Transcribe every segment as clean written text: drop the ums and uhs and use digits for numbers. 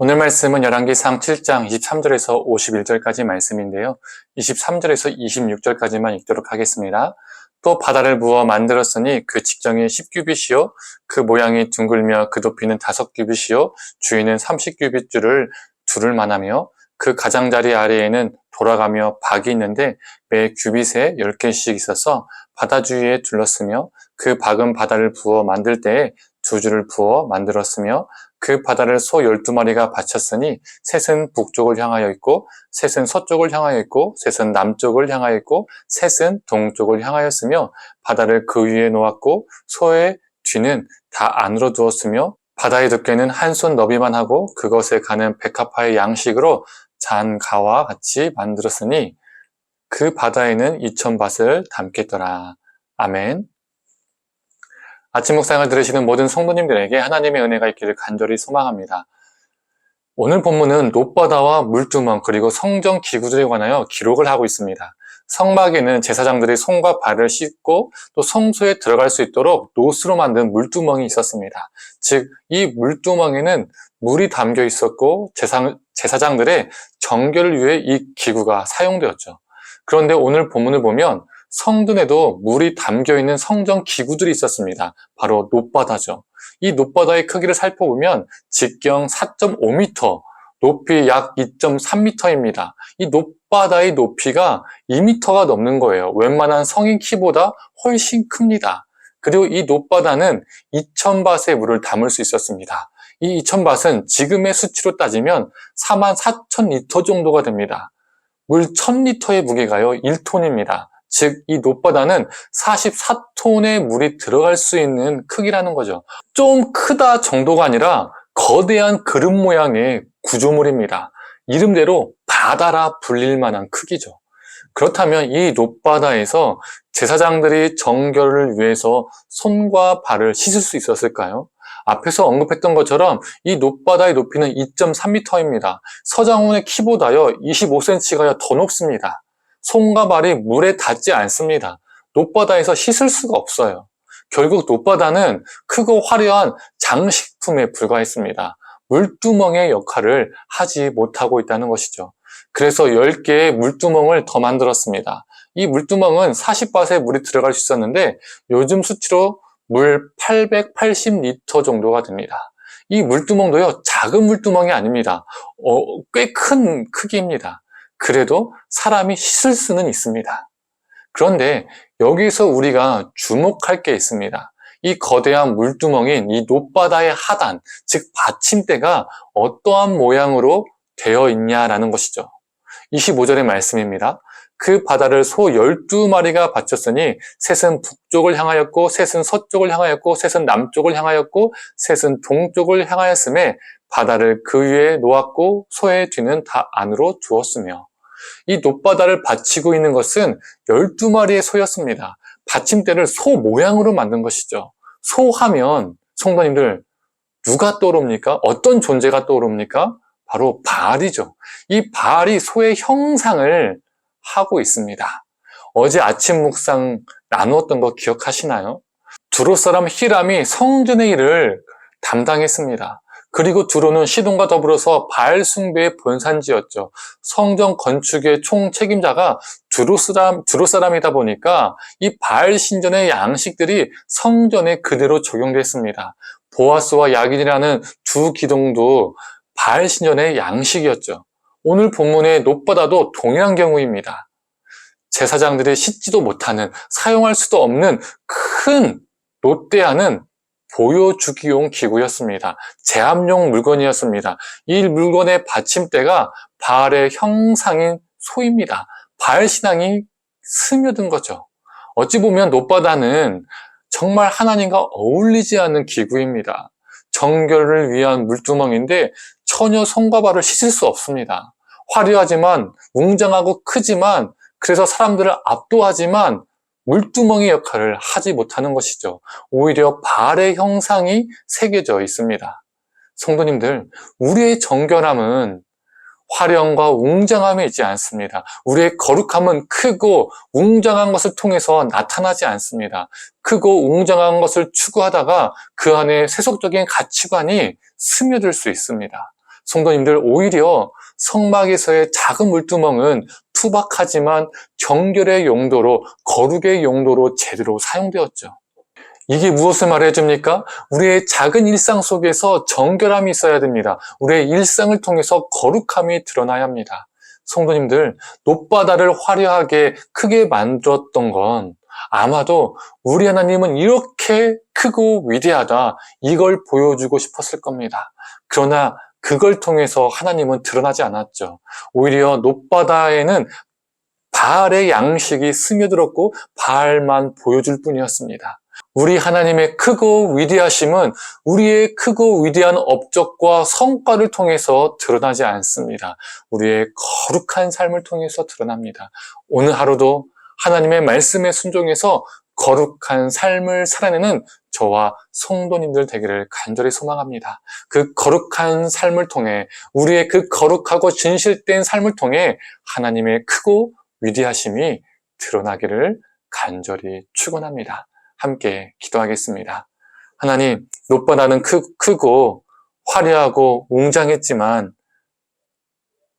오늘 말씀은 열왕기상 7장 23절에서 51절까지 말씀인데요. 23절에서 26절까지만 읽도록 하겠습니다. 또 바다를 부어 만들었으니 그 직정이 10규빗이요 그 모양이 둥글며 그 높이는 5규빗이요 주위는 30규빗 줄을 두를 만하며 그 가장자리 아래에는 돌아가며 박이 있는데 매 규빗에 10개씩 있어서 바다 주위에 둘렀으며 그 박은 바다를 부어 만들 때에 2줄을 부어 만들었으며 그 바다를 소 12마리가 바쳤으니 셋은 북쪽을 향하여 있고 셋은 서쪽을 향하여 있고 셋은 남쪽을 향하여 있고 셋은 동쪽을 향하였으며 바다를 그 위에 놓았고 소의 뒤는 다 안으로 두었으며 바다의 두께는 한 손 너비만 하고 그것에 가는 백합화의 양식으로 잔가와 같이 만들었으니 그 바다에는 2000밭을 담겠더라. 아멘. 아침 묵상을 들으시는 모든 성도님들에게 하나님의 은혜가 있기를 간절히 소망합니다. 오늘 본문은 놋바다와 물두멍 그리고 성전 기구들에 관하여 기록을 하고 있습니다. 성막에는 제사장들이 손과 발을 씻고 또 성소에 들어갈 수 있도록 놋으로 만든 물두멍이 있었습니다. 즉, 이 물두멍에는 물이 담겨 있었고 제사장들의 정결을 위해 이 기구가 사용되었죠. 그런데 오늘 본문을 보면 성전에도 물이 담겨있는 성전 기구들이 있었습니다. 바로 놋바다죠. 이 놋바다의 크기를 살펴보면 직경 4.5m, 높이 약 2.3m입니다. 이 놋바다의 높이가 2m가 넘는 거예요. 웬만한 성인 키보다 훨씬 큽니다. 그리고 이 놋바다는 2000밭의 물을 담을 수 있었습니다. 이 2000밭은 지금의 수치로 따지면 44,000리터 정도가 됩니다. 물 1000리터의 무게가요 1톤입니다. 즉, 이 놋바다는 44톤의 물이 들어갈 수 있는 크기라는 거죠. 좀 크다 정도가 아니라 거대한 그릇 모양의 구조물입니다. 이름대로 바다라 불릴 만한 크기죠. 그렇다면 이 놋바다에서 제사장들이 정결을 위해서 손과 발을 씻을 수 있었을까요? 앞에서 언급했던 것처럼 이 놋바다의 높이는 2.3m입니다. 서장훈의 키보다요 25cm가 더 높습니다. 손과 발이 물에 닿지 않습니다. 놋바다에서 씻을 수가 없어요. 결국 놋바다는 크고 화려한 장식품에 불과했습니다. 물두멍의 역할을 하지 못하고 있다는 것이죠. 그래서 10개의 물두멍을 더 만들었습니다. 이 물두멍은 40밭의 물이 들어갈 수 있었는데 요즘 수치로 물 880리터 정도가 됩니다. 이 물두멍도요, 작은 물두멍이 아닙니다. 꽤 큰 크기입니다. 그래도 사람이 씻을 수는 있습니다. 그런데 여기서 우리가 주목할 게 있습니다. 이 거대한 물두멍인 이 놋바다의 하단, 즉 받침대가 어떠한 모양으로 되어 있냐라는 것이죠. 25절의 말씀입니다. 그 바다를 소 12마리가 바쳤으니 셋은 북쪽을 향하였고 셋은 서쪽을 향하였고 셋은 남쪽을 향하였고 셋은 동쪽을 향하였음에 바다를 그 위에 놓았고 소의 뒤는 다 안으로 두었으며 이 놋바다를 받치고 있는 것은 12마리의 소였습니다. 받침대를 소 모양으로 만든 것이죠. 소 하면 성도님들 누가 떠오릅니까? 어떤 존재가 떠오릅니까? 바로 바알이죠. 이 바알이 소의 형상을 하고 있습니다. 어제 아침 묵상 나누었던 거 기억하시나요? 두로 사람 히람이 성전의 일을 담당했습니다. 그리고 두로는 시돈과 더불어서 바알 숭배의 본산지였죠. 성전 건축의 총 책임자가 두로 사람이다 보니까 이 바알 신전의 양식들이 성전에 그대로 적용됐습니다. 보아스와 야긴이라는 두 기둥도 바알 신전의 양식이었죠. 오늘 본문의 놋바다도 동일한 경우입니다. 제사장들이 씻지도 못하는, 사용할 수도 없는 큰 놋대야는 보여주기용 기구였습니다. 제압용 물건이었습니다. 이 물건의 받침대가 바알의 형상인 소입니다. 바알 신앙이 스며든 거죠. 어찌 보면 놋바다는 정말 하나님과 어울리지 않는 기구입니다. 정결을 위한 물두멍인데 전혀 손과 발을 씻을 수 없습니다. 화려하지만 웅장하고 크지만 그래서 사람들을 압도하지만 물두멍의 역할을 하지 못하는 것이죠. 오히려 바알의 형상이 새겨져 있습니다. 성도님들, 우리의 정결함은 화려함과 웅장함에 있지 않습니다. 우리의 거룩함은 크고 웅장한 것을 통해서 나타나지 않습니다. 크고 웅장한 것을 추구하다가 그 안에 세속적인 가치관이 스며들 수 있습니다. 성도님들, 오히려 성막에서의 작은 물두멍은 투박하지만 정결의 용도로, 거룩의 용도로 제대로 사용되었죠. 이게 무엇을 말해줍니까? 우리의 작은 일상 속에서 정결함이 있어야 됩니다. 우리의 일상을 통해서 거룩함이 드러나야 합니다. 성도님들, 높바다를 화려하게 크게 만들었던 건 아마도 우리 하나님은 이렇게 크고 위대하다, 이걸 보여주고 싶었을 겁니다. 그러나 그걸 통해서 하나님은 드러나지 않았죠. 오히려 높바다에는 바알의 양식이 스며들었고 바알만 보여줄 뿐이었습니다. 우리 하나님의 크고 위대하심은 우리의 크고 위대한 업적과 성과를 통해서 드러나지 않습니다. 우리의 거룩한 삶을 통해서 드러납니다. 오늘 하루도 하나님의 말씀에 순종해서 거룩한 삶을 살아내는 저와 성도님들 되기를 간절히 소망합니다. 그 거룩한 삶을 통해, 우리의 그 거룩하고 진실된 삶을 통해 하나님의 크고 위대하심이 드러나기를 간절히 축원합니다. 함께 기도하겠습니다. 하나님, 높바다는 크고 화려하고 웅장했지만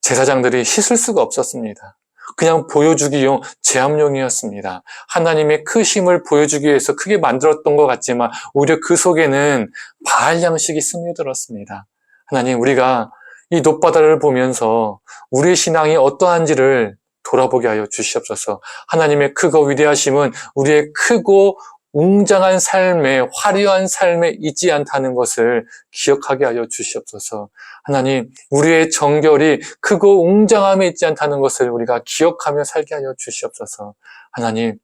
제사장들이 씻을 수가 없었습니다. 그냥 보여주기용, 제함용이었습니다. 하나님의 크심을 보여주기 위해서 크게 만들었던 것 같지만 오히려 그 속에는 바알 양식이 스며들었습니다. 하나님, 우리가 이 높바다를 보면서 우리의 신앙이 어떠한지를 돌아보게 하여 주시옵소서. 하나님의 크고 위대하심은 우리의 크고 웅장한 삶에, 화려한 삶에 있지 않다는 것을 기억하게 하여 주시옵소서. 하나님, 우리의 정결이 크고 웅장함에 있지 않다는 것을 우리가 기억하며 살게 하여 주시옵소서. 하나님,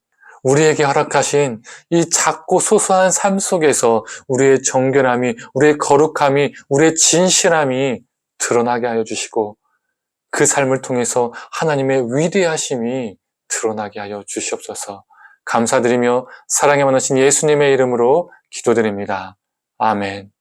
우리에게 허락하신 이 작고 소소한 삶 속에서 우리의 정결함이, 우리의 거룩함이, 우리의 진실함이 드러나게 하여 주시고 그 삶을 통해서 하나님의 위대하심이 드러나게 하여 주시옵소서. 감사드리며 사랑에 많으신 예수님의 이름으로 기도드립니다. 아멘.